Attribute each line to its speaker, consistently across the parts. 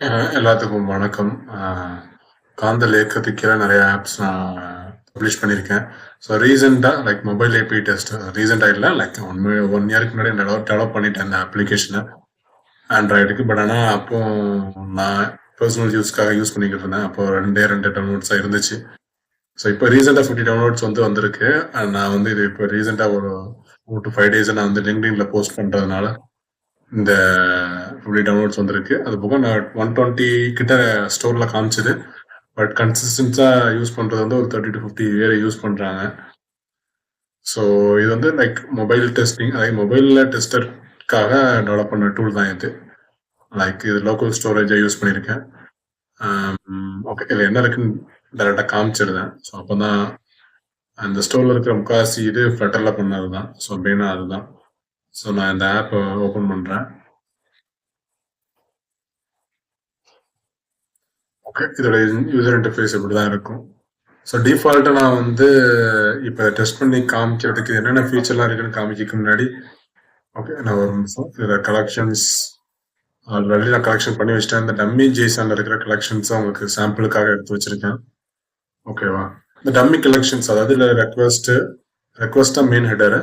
Speaker 1: எல்லாத்துக்கும் வணக்கம். காந்தல் இயக்கத்துக்கு கீழ நெறைய ஆப்ஸ் நான் பப்ளிஷ் பண்ணியிருக்கேன். ஸோ ரீசென்ட்டா லைக் மொபைல் ஏபிஐ டெஸ்ட் ரீசென்ட்டா இல்ல. லைக் 1 இயர்க்கு முன்னாடி டெவலப் பண்ணிட்டேன் இந்த அப்ளிகேஷன ஆண்ட்ராய்டுக்கு. பட் ஆனா அப்போ நான் பெர்சனல் யூஸ்க்காக யூஸ் பண்ணிக்கிட்டு இருந்தேன். அப்போ 2 டவுன்லோட்ஸ் தான் இருந்துச்சு. ஸோ இப்போ ரீசென்ட்டா 50 டவுன்லோட்ஸ் வந்திருக்கு. நான் வந்து இது இப்போ ரீசென்ட்டா ஒரு 4 to 5 டேஸா நான் வந்து LinkedInல போஸ்ட் பண்றதுனால இந்த 50 டவுன்லோட்ஸ் வந்திருக்கு. அது போக நான் 120 கிட்ட ஸ்டோர்ல காமிச்சது. பட் கன்சிஸ்டன்ஸா யூஸ் பண்றது வந்து ஒரு 30 to 50 பேர் யூஸ் பண்றாங்க. ஸோ இது வந்து லைக் மொபைல் டெஸ்டிங், அதாவது மொபைல்ல டெஸ்டர்க்காக டெவலப் பண்ண டூல் தான் இது. லைக் இது லோக்கல் ஸ்டோரேஜை யூஸ் பண்ணியிருக்கேன். ஓகே, இதில் என்ன இருக்குன்னு டேரெக்டாக காமிச்சிருந்தேன். ஸோ அப்போ தான் அந்த ஸ்டோரில் இருக்கிற முக்காசி இது ஃப்ளட்டரில் பண்ணது தான். ஸோ அப்படின்னா அதுதான். ஸோ நான் இந்த ஆப்பை ஓப்பன் பண்ணுறேன். ஓகே, இதோட யூசர் இன்டர்ஃபேஸ் இப்படி தான் இருக்கும். ஸோ டிஃபால்ட்டாக நான் வந்து இப்போ டெஸ்ட் பண்ணி காமிக்கிறதுக்கு என்னென்ன ஃபீச்சர்லாம் இருக்குன்னு காமிக்கிறதுக்கு முன்னாடி ஓகே, நான் ஒரு நிமிஷம் இதில் கலெக்ஷன்ஸ் ஆல்ரெடி நான் கலெக்ஷன் பண்ணி வச்சிட்டேன். இந்த டம்மி ஜேசன்ல இருக்கிற கலெக்ஷன்ஸ் உங்களுக்கு சாம்பிளுக்காக எடுத்து வச்சிருக்கேன். ஓகேவா? இந்த டம்மி கலெக்ஷன்ஸ், அதாவது இதில் ரெக்வஸ்டா மெயின் ஹெடரு.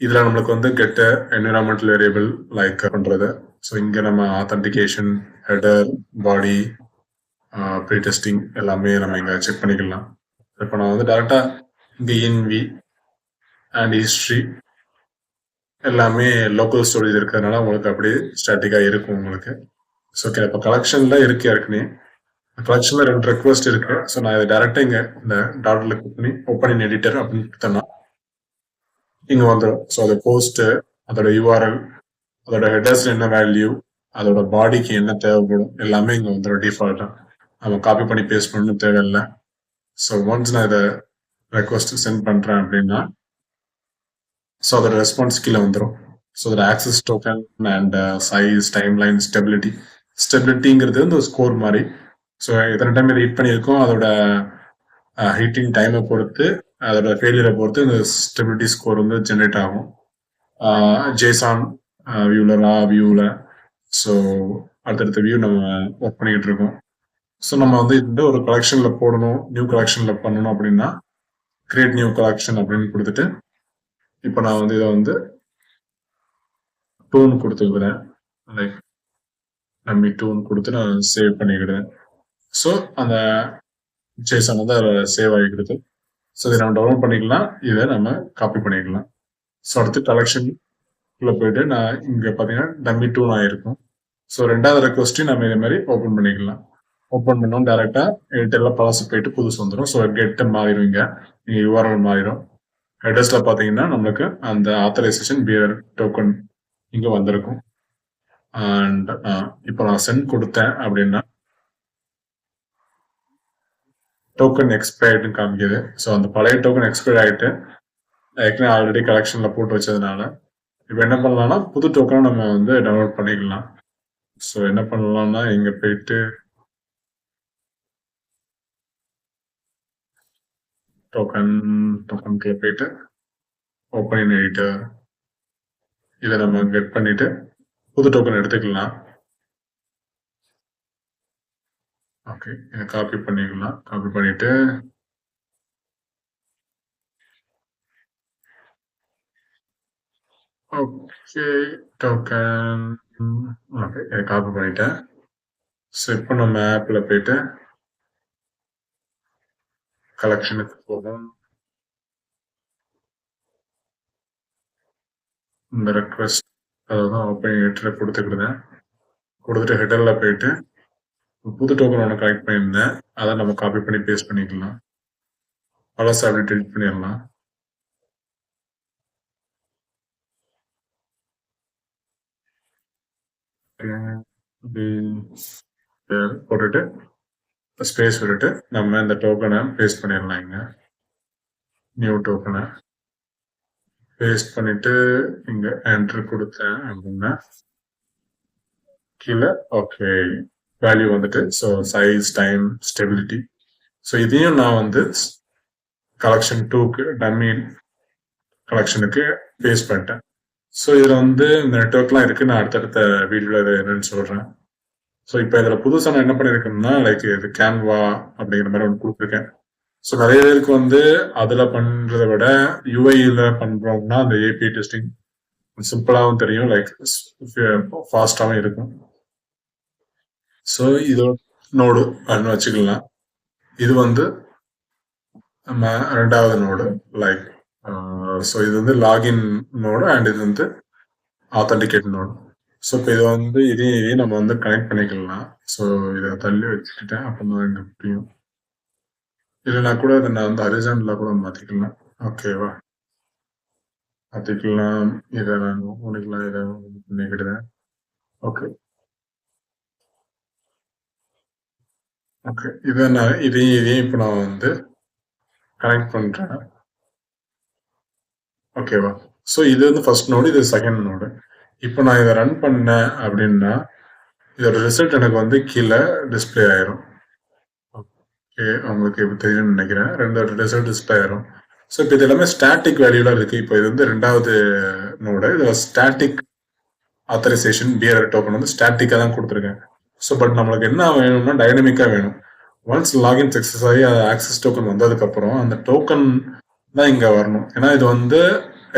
Speaker 1: இதில் நம்மளுக்கு வந்து கெட்ட என்விரான்மெண்டல் வேரியபிள் லைக் பண்ணுறது. ஸோ இங்கே நம்ம ஆத்தன்டிகேஷன், ஹெடர், பாடி, ப்ரீ டெஸ்டிங் எல்லாமே நம்ம இங்கே செக் பண்ணிக்கலாம். இப்போ நான் வந்து டேரெக்டாக இங்கே இன்வி அண்ட் ஹிஸ்ட்ரி எல்லாமே லோக்கல் ஸ்டோரேஜ் இருக்கிறதுனால உங்களுக்கு அப்படியே ஸ்டாட்டிக்காக இருக்கும் உங்களுக்கு. ஸோ ஓகே, இப்போ கலெக்ஷனில் இருக்கு ஏற்கனவே. கலெக்ஷனில் 2 ரெக்வஸ்ட் இருக்கு. ஸோ நான் இதை டேரெக்டாக இங்கே இந்த டாட்டில் கிளிக் பண்ணி ஓப்பன் இன் எடிட்டர் அப்படின்னு கொடுத்தேன்னா இங்கே வந்துடும். ஸோ அது போஸ்ட்டு, அதோட யூஆர்எல், அதோட ஹெடர்ஸ் என்ன வேல்யூ, அதோட பாடிக்கு என்ன தேவைப்படும் எல்லாமே இங்கே வந்துடும் டிஃபால்ட்டாக. நம்ம காப்பி பண்ணி பேஸ்ட் பண்ணணும் தேவையில்லை. ஸோ ஒன்ஸ் நான் இதை ரெக்வஸ்ட் சென்ட் பண்ணுறேன் அப்படின்னா ஸோ அதோட ரெஸ்பான்ஸ் கீழே வந்துடும். ஸோ அதோட access token and size, time line, ஸ்டெபிலிட்டிங்கிறது வந்து ஒரு ஸ்கோர் மாதிரி. ஸோ எத்தனை டைம் ரீட் பண்ணியிருக்கோம் அதோட ஹீட்டிங் டைமை பொறுத்து, அதோட ஃபெயிலியரை பொறுத்து இந்த ஸ்டெபிலிட்டி ஸ்கோர் வந்து ஜென்ரேட் ஆகும். ஜேசான் வியூவில், ரா வியூவில். ஸோ அடுத்தடுத்த வியூ நம்ம ஒர்க் பண்ணிக்கிட்டு இருக்கோம். ஸோ நம்ம வந்து இந்த ஒரு கலெக்ஷனில் போடணும், நியூ கலெக்ஷனில் பண்ணணும் அப்படின்னா கிரியேட் நியூ கலெக்ஷன் அப்படின்னு கொடுத்துட்டு இப்போ நான் வந்து இதை வந்து டூன் கொடுத்துக்கிறேன். லைக் நம்ம டூன் கொடுத்து நான் சேவ் பண்ணிக்கிடுவேன். ஸோ அந்த ஜேசன் வந்து அதில் சேவ் ஆகிக்கிடுது. ஸோ இதை நம்ம டவுன்லோட் பண்ணிக்கலாம், இதை நம்ம காப்பி பண்ணிக்கலாம். ஸோ அடுத்து கலெக்ஷனுக்குள்ளே போயிட்டு நான் இங்கே பார்த்தீங்கன்னா டம்மி டூன் ஆகிருக்கும். ஸோ 2வது ரெக்வஸ்ட்டையும் நம்ம இதே மாதிரி ஓப்பன் பண்ணிக்கலாம். ஓப்பன் பண்ணோம் டேரெக்டாக எடிட்டரில் பழசு போயிட்டு புதுசு வந்துடும். ஸோ கெட்டு மாறிடும், இங்கே யூஆர்எல் மாறிடும். ஹெடர்ஸ்ல பார்த்தீங்கன்னா நம்மளுக்கு அந்த ஆத்தரைசேஷன் பியர் டோக்கன் இங்கே வந்திருக்கும். அண்ட் இப்போ நான் சென்ட் கொடுத்தேன் அப்படின்னா டோக்கன் எக்ஸ்பயர்டுன்னு காமிக்குது. ஸோ அந்த பழைய டோக்கன் எக்ஸ்பயர்ட் ஆகிட்டு ஏற்கனவே ஆல்ரெடி கலெக்ஷனில் போட்டு வச்சதுனால இப்போ என்ன பண்ணலாம்னா புது டோக்கனை நம்ம வந்து டவுன்லோட் பண்ணிக்கலாம். ஸோ என்ன பண்ணலாம்னா இங்கே போயிட்டு டோக்கனுக்குள்ள போயிட்டு ஓப்பன் இன் எடிட்டர் இதை நம்ம கெட் பண்ணிட்டு புது டோக்கன் எடுத்துக்கலாம். ஓகே, இதை காப்பி பண்ணிக்கலாம். காப்பி பண்ணிட்டு ஓகே டோக்கன் ஓகே இதை காப்பி பண்ணிட்டேன். ஸோ இப்போ நம்ம ஆப்பில் போயிட்டு கலெக்ஷனுக்கு போகும். இந்த ரெக்வஸ்ட் அதான் ஓப்பன் ஹெட்டரில் கொடுத்துக்கிடுதேன். கொடுத்துட்டு ஹெட்டரில் போயிட்டு புது டோக்கன் ஒன்று கலெக்ட் பண்ணியிருந்தேன், அதை நம்ம காப்பி பண்ணி பேஸ்ட் பண்ணிக்கலாம். பழசை அப்படி டெலிட் பண்ணிடலாம். போட்டுட்டு ஸ்பேஸ் விட்டுட்டு நம்ம இந்த டோக்கனை பேஸ்ட் பண்ணிடலாம். இங்க நியூ டோக்கனை பேஸ்ட் பண்ணிட்டு இங்க என்டர் கொடுத்தேன் அப்படின்னா கீழே ஓகே வேல்யூ வந்துட்டு. So size, time, stability. So இதையும் நான் வந்து கலெக்ஷன் 2க்கு டம்மி கலெக்ஷனுக்கு பேஸ்ட் பண்ணிட்டேன். ஸோ இதில் வந்து இந்த நெட்ஒர்க்லாம் இருக்குது. நான் அடுத்தடுத்த வீடியோவில் இது என்னன்னு சொல்கிறேன். ஸோ இப்போ இதில் புதுசாக நான் என்ன பண்ணியிருக்கேன்னா லைக் இது கேன்வா அப்படிங்கிற மாதிரி ஒன்று கொடுத்துருக்கேன். ஸோ நிறைய பேருக்கு வந்து அதில் பண்ணுறதை விட யூஐயில் பண்ணுறோம்னா அந்த ஏபிஐ டெஸ்டிங் சிம்பிளாகவும் தெரியும், லைக் ஃபாஸ்டாகவும் இருக்கும். ஸோ இது நோடு அப்படின்னு வச்சுக்கலாம். இது வந்து நம்ம ரெண்டாவது நோடு லைக் ஸோ இது வந்து லாகின் நோடு அண்ட் இது வந்து ஆத்தன்டிகேட் நோடு. ஸோ இப்போ இது வந்து இதையும் நம்ம வந்து கனெக்ட் பண்ணிக்கலாம். ஸோ இதை தள்ளி வச்சுக்கிட்டேன் அப்போ தான் எனக்கு புரியும். இல்லைனா கூட இதை நான் வந்து ஹரிசாண்டலாக கூட மாற்றிக்கலாம். ஓகேவா, மாற்றிக்கலாம். இதை நான் உனக்குலாம் இதை பண்ணிக்கிட்டேன். ஓகே ஓகே இதை நான் இதையும் இப்போ நான் வந்து கனெக்ட் பண்ணுறேன். ஓகேவா, ஸோ இது வந்து ஃபர்ஸ்ட் நோடு, இது செகண்ட் நோடு. இப்போ நான் இதை ரன் பண்ணேன் அப்படின்னா இதோட ரிசல்ட் எனக்கு வந்து கீழே டிஸ்பிளே ஆயிரும். ஓகே, உங்களுக்கு இப்போ தெரியும்னு நினைக்கிறேன். ரெண்டோட ரிசல்ட் டிஸ்பிளே ஆயிரும். ஸோ இப்போ இது எல்லாமே ஸ்டாட்டிக் வேல்யூலாம் இருக்கு. இப்போ இது வந்து ரெண்டாவது நோடு, இதில் ஸ்டாட்டிக் ஆத்தரைசேஷன் பிஆர் டோக்கன் வந்து ஸ்டாட்டிக்காக தான் கொடுத்துருக்கேன். ஸோ பட் நம்மளுக்கு என்ன வேணும்னா டைனமிக்காக வேணும். ஒன்ஸ் லாகின் சக்ஸஸ் ஆகி ஆக்சஸ் டோக்கன் வந்ததுக்கப்புறம் அந்த டோக்கன் தான் இங்கே வரணும். ஏன்னா இது வந்து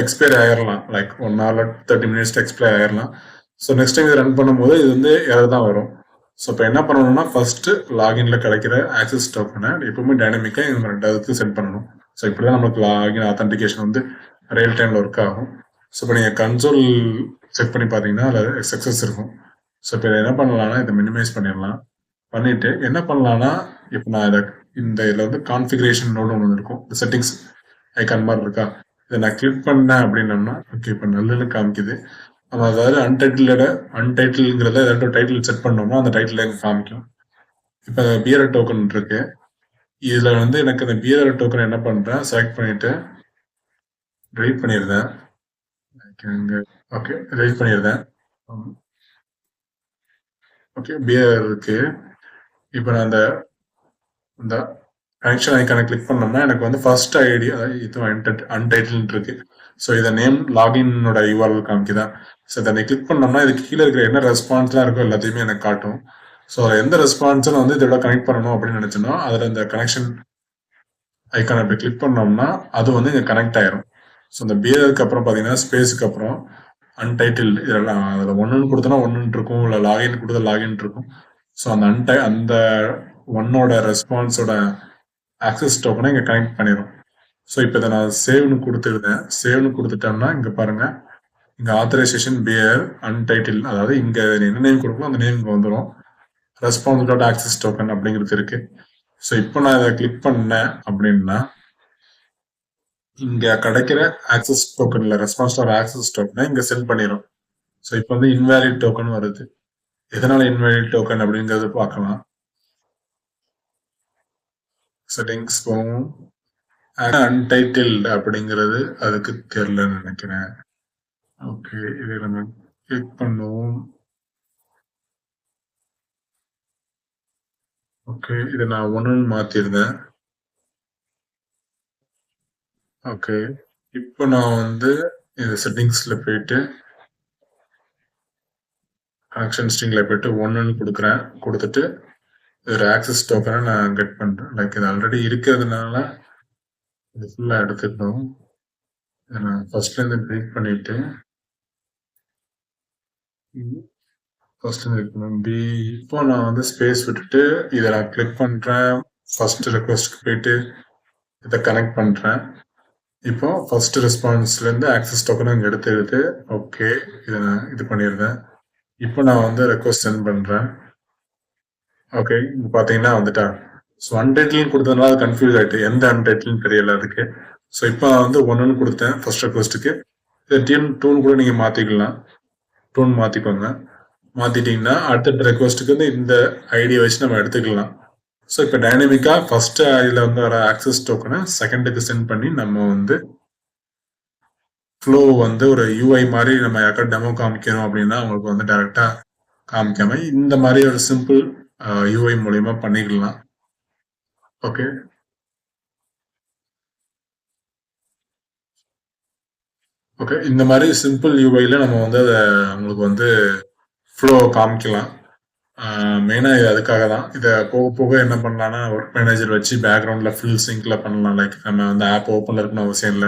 Speaker 1: எக்ஸ்பயர் ஆயிடலாம், லைக் 1 hour 30 minutes எக்ஸ்பயர் ஆயிடலாம். ஸோ நெக்ஸ்ட் டைம் இது ரன் பண்ணும்போது இது வந்து எரர் தான் வரும். ஸோ இப்போ என்ன பண்ணணும்னா ஃபர்ஸ்ட் லாகின்ல கிடைக்கிற ஆக்சஸ் டோக்கனை எப்பவுமே டைனமிக்காக இவங்க ரெண்டாவதுக்கு சென்ட் பண்ணணும். ஸோ இப்படி தான் நமக்கு லாகின் ஆத்தன்டிகேஷன் வந்து ரியல் டைமில் ஒர்க் ஆகும். ஸோ இப்போ நீங்கள் கன்சோல் செக் பண்ணி பார்த்தீங்கன்னா அதில் சக்ஸஸ் இருக்கும். ஸோ இப்போ இதை என்ன பண்ணலாம்னா இதை மினிமைஸ் பண்ணிடலாம். பண்ணிட்டு என்ன பண்ணலாம்னா இப்போ நான் இந்த இதில் வந்து கான்ஃபிகரேஷன் நோடு ஒன்று இருக்கும், செட்டிங்ஸ் ஐக்கான் மாதிரி இருக்கா, இதை நான் கிளிக் பண்ணேன் அப்படின்னம்னா ஓகே இப்போ நல்லன்னு காமிக்குது. நம்ம அதாவது அன்டைட்டில்ங்கிறத ஏதாவது டைட்டில் செட் பண்ணோம்னா அந்த டைட்டில் எனக்கு காமிக்கும். இப்போ பிஆர் டோக்கன் இருக்கு, இதில் வந்து எனக்கு அந்த பிஆர் டோக்கன் என்ன பண்ணுறேன் செலக்ட் பண்ணிட்டு ரைட் பண்ணியிருந்தேன். ஓகே ரைட் பண்ணியிருந்தேன். ஓகே பிஆர் இருக்கு. இப்போ நான் இந்த கனெக்ஷன் ஐக்கானை கிளிக் பண்ணோம்னா எனக்கு வந்து ஃபர்ஸ்ட் ஐடி இது அன்டைட்டில் இருக்கு. ஸோ இதை நேம் லாகினோட யூஆர்எல் காமிக்குதா. ஸோ இதை கிளிக் பண்ணோம்னா இதுக்கு கீழே இருக்கிற என்ன ரெஸ்பான்ஸ்லாம் இருக்கோ எல்லாத்தையுமே எனக்கு காட்டும். ஸோ எந்த ரெஸ்பான்ஸும் வந்து இதோட கனெக்ட் பண்ணணும் அப்படின்னு நினைச்சோன்னா அதில் இந்த கனெக்ஷன் ஐக்கானை இப்படி கிளிக் பண்ணோம்னா அது வந்து இங்கே கனெக்ட் ஆயிரும். ஸோ இந்த பிஏருக்கு அப்புறம் பார்த்தீங்கன்னா ஸ்பேஸுக்கு அப்புறம் அன்டைட்டில் இதெல்லாம் அதில் ஒன்றுன்னு கொடுத்தோன்னா ஒன்றுன்னு இருக்கும், இல்லை லாகின் கொடுத்தா லாகின் இருக்கும். ஸோ அந்த ஒன்னோட ரெஸ்பான்ஸோட ஆக்சஸ் டோக்கனை இங்கே கனெக்ட் பண்ணிடும். ஸோ இப்போ இதை நான் சேவ்னு கொடுத்துருந்தேன். சேவ்னு கொடுத்துட்டோம்னா இங்கே பாருங்க, இங்கே ஆத்தரைசேஷன் பியர் அன்டைட்டில், அதாவது இங்கே என்ன நேம் கொடுக்கணும் அந்த நேம் இங்கே வந்துடும். ரெஸ்பான்ஸ் டாட் ஆக்சஸ் டோக்கன் அப்படிங்கிறது இருக்கு. ஸோ இப்போ நான் இதை கிளிக் பண்ணேன் அப்படின்னா இங்கே கிடைக்கிற ஆக்சஸ் டோக்கன்ல ரெஸ்பான்ஸ் டாட் ஆக்சஸ் டோக்கனை இங்கே சென்ட் பண்ணிடும். ஸோ இப்போ வந்து இன்வேலிட் டோக்கன் வருது. எதனால இன்வேலிட் டோக்கன் அப்படிங்கிறது பார்க்கலாம். செட்டிங்ஸ் போகும், அன்டைட்டில் அப்படிங்கிறது அதுக்கு தெரியலன்னு நினைக்கிறேன். ஓகே இதை நம்ம கிளிக் பண்ணுவோம். ஓகே இதை நான் ஒன்றுன்னு மாற்றிருந்தேன். ஓகே இப்போ நான் வந்து இந்த செட்டிங்ஸில் போயிட்டு கனெக்ஷன் ஸ்ட்ரிங்கில் போயிட்டு ஒன்றுன்னு கொடுக்குறேன். கொடுத்துட்டு ஒரு ஆக்சஸ் டோக்கனை நான் கெட் பண்ணுறேன். லைக் இது ஆல்ரெடி இருக்கிறதுனால இது ஃபுல்லாக எடுத்துட்டோம். இதை நான் ஃபர்ஸ்ட்லேருந்து பிரேக் பண்ணிவிட்டு இப்போ நான் வந்து ஸ்பேஸ் விட்டுட்டு இதை நான் கிளிக் பண்ணுறேன். ஃபர்ஸ்ட் ரெக்வஸ்ட்க்கு போயிட்டு இதை கனெக்ட் பண்ணுறேன். இப்போ ஃபர்ஸ்ட் ரெஸ்பான்ஸ்லேருந்து ஆக்சஸ் டோக்கனை இங்கே எடுத்து ஓகே இதை நான் இது பண்ணியிருந்தேன். இப்போ நான் வந்து ரெக்வஸ்ட் சென்ட் பண்ணுறேன். ஓகே இப்போ பார்த்தீங்கன்னா வந்துட்டா. ஸோ அன்டைட்டில் கொடுத்ததுனால அது கன்ஃபியூஸ் ஆகிட்டு எந்த அன்டைட்டில்னு தெரியல அதுக்கு. ஸோ இப்போ நான் வந்து ஒன்றுன்னு கொடுத்தேன் ஃபர்ஸ்ட் ரெக்வஸ்ட்டுக்கு. இதை டூன் கூட நீங்கள் மாற்றிக்கலாம், டூன் மாற்றிக்கோங்க. மாற்றிட்டிங்கன்னா அடுத்த ரெக்வஸ்ட்டுக்கு வந்து இந்த ஐடியை வச்சு நம்ம எடுத்துக்கலாம். ஸோ இப்போ டைனமிக்காக ஃபர்ஸ்ட் இதில் வந்து வர ஆக்சஸ் டோக்கனை செகண்டுக்கு சென்ட் பண்ணி நம்ம வந்து ஃப்ளோ வந்து ஒரு யூஐ மாதிரி நம்ம யாருக்கா டெமோ காமிக்கணும் அப்படின்னா அவங்களுக்கு வந்து டைரெக்டாக காமிக்காம இந்த மாதிரி ஒரு சிம்பிள் யூஐ மூலயமா பண்ணிக்கலாம். ஓகே ஓகே இந்த மாதிரி சிம்பிள் யூஐல நம்ம வந்து அதை உங்களுக்கு வந்து ஃப்ளோ காமிக்கலாம். மெயினா இது அதுக்காக தான். இத போக போக என்ன பண்ணலான்னா, ஒர்க் மேனேஜர் வச்சு பேக்கிரவுண்ட்ல ஃபுல் சிங்க்ல பண்ணலாம். லைக் நம்ம வந்து ஆப் ஓப்பன்ல இருக்கணும்னு அவசியம் இல்ல.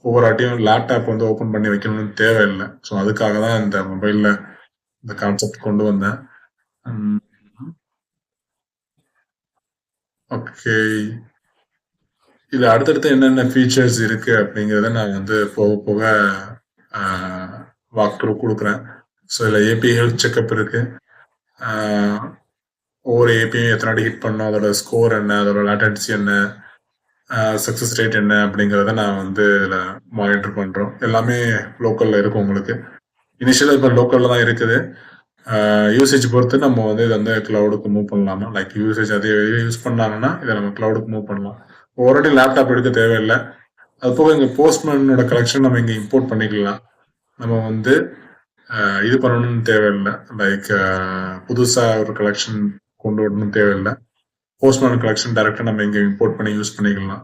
Speaker 1: ஒவ்வொரு வாட்டியும் லேப்டாப் வந்து ஓப்பன் பண்ணி வைக்கணும்னு தேவையில்ல. ஸோ அதுக்காக தான் இந்த மொபைல்ல இந்த கான்செப்ட் கொண்டு வந்தேன். ம். ஓகே. இது அடுத்தடுத்து என்னென்ன ஃபீச்சர்ஸ் இருக்கு அப்படிங்கிறத நான் வந்து போக போக ஆ வாக் த்ரூ குடுக்குறேன். ஸோ இதுல ஏபிஐ ஹெல்த் செக்கப் இருக்கு. ஆ ஒவ்வொரு ஏபிஐயும் எத்தன வாட்டி ஹிட் பண்ணோம், அதோட ஸ்கோர் என்ன, அதோட லேட்டன்சி என்ன, சக்சஸ் ரேட் என்ன அப்படிங்கிறத நான் வந்து இதுல மானிட்டர் பண்றோம். எல்லாமே லோக்கல்ல இருக்கும் உங்களுக்கு. இனிஷியலா இப்ப லோக்கல்ல தான் இருக்குது. யூசேஜ் பொறுத்து நம்ம வந்து இத வந்து கிளவுடுக்கு மூவ் பண்ணலாமா? லைக் யூசேஜ் அதிக யூஸ் பண்ணாங்கன்னா, இத நம்ம கிளவுடுக்கு மூவ் பண்ணலாம். ஒரு வாட்டி லேப்டாப் எடுக்க தேவையில்ல. அது போக இங்க போஸ்ட்மேனோட கலெக்ஷன் நம்ம இங்க இம்போர்ட் பண்ணிக்கலாம். நம்ம வந்து இது பண்ணணும்னு தேவையில்ல. லைக் புதுசா ஒரு கலெக்ஷன் கொண்டு வரணும்னு தேவையில்ல. போஸ்ட்மேன் கலெக்ஷன் டைரக்ட்டா நம்ம இங்க இம்போர்ட் பண்ணி யூஸ் பண்ணிக்கலாம்.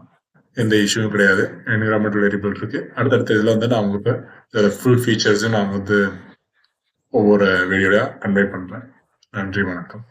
Speaker 1: எந்த இஷ்யூவும் கிடையாது. என்விரான்மென்டல் வேரியபிள் இருக்கு. அடுத்தடுத்த இதுல வந்து நான் உங்களுக்கு இதோட ஃபுல் ஃபீச்சர்ஸும் நான் வந்து ஒவ்வொரு வீடியோலயா கன்வே பண்றேன். நன்றி, வணக்கம்.